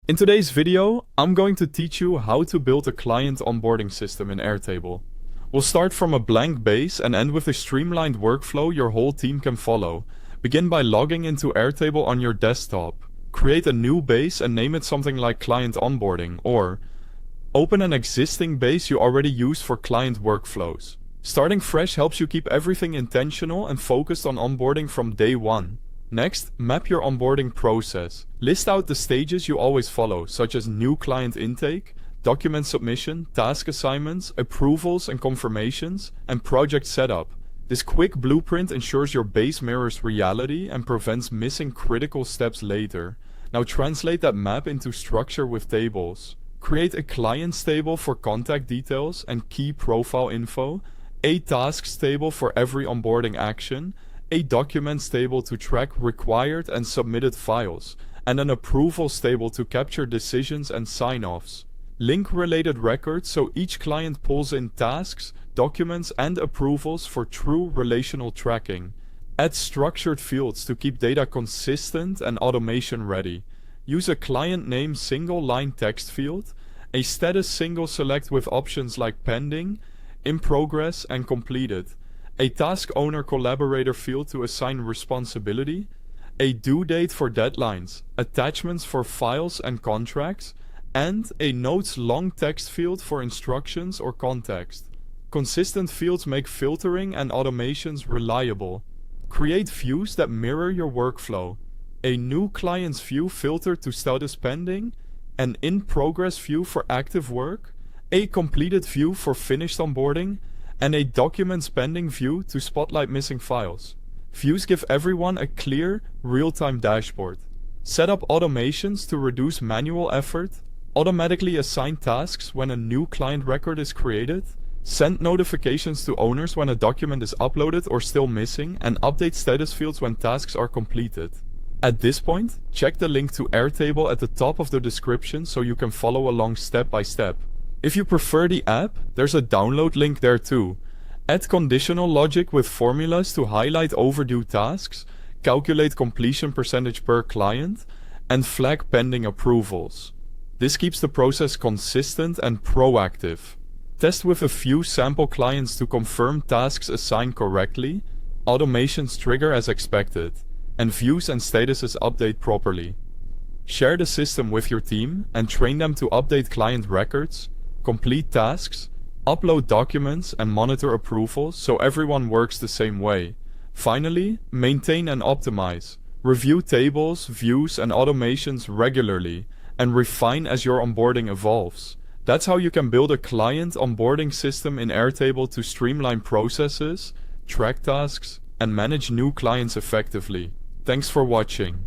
In today's video, I'm going to teach you how to build a client onboarding system in Airtable. We'll start from a blank base and end with a streamlined workflow your whole team can follow. Begin by logging into Airtable on your desktop. Create a new base and name it something like client onboarding, or open an existing base you already use for client workflows. Starting fresh helps you keep everything intentional and focused on onboarding from day one. Next, map your onboarding process. List out the stages you always follow, such as new client intake, document submission, task assignments, approvals and confirmations, and project setup. This quick blueprint ensures your base mirrors reality and prevents missing critical steps later. Now translate that map into structure with tables. Create a clients table for contact details and key profile info, a tasks table for every onboarding action, a documents table to track required and submitted files, and an approvals table to capture decisions and sign-offs. Link related records so each client pulls in tasks, documents, and approvals for true relational tracking. Add structured fields to keep data consistent and automation ready. Use a client name single line text field, a status single select with options like pending, in progress, and completed, a task owner collaborator field to assign responsibility, a due date for deadlines, attachments for files and contracts, and a notes long text field for instructions or context. Consistent fields make filtering and automations reliable. Create views that mirror your workflow. A new client's view filtered to status pending, an in progress view for active work, a completed view for finished onboarding, and a documents pending view to spotlight missing files. Views give everyone a clear, real-time dashboard. Set up automations to reduce manual effort, automatically assign tasks when a new client record is created, send notifications to owners when a document is uploaded or still missing, and update status fields when tasks are completed. At this point, check the link to Airtable at the top of the description so you can follow along step by step. If you prefer the app, there's a download link there too. Add conditional logic with formulas to highlight overdue tasks, calculate completion percentage per client, and flag pending approvals. This keeps the process consistent and proactive. Test with a few sample clients to confirm tasks assigned correctly, automations trigger as expected, and views and statuses update properly. Share the system with your team and train them to update client records, complete tasks, upload documents, and monitor approvals so everyone works the same way. Finally, maintain and optimize. Review tables, views, and automations regularly, and refine as your onboarding evolves. That's how you can build a client onboarding system in Airtable to streamline processes, track tasks, and manage new clients effectively. Thanks for watching.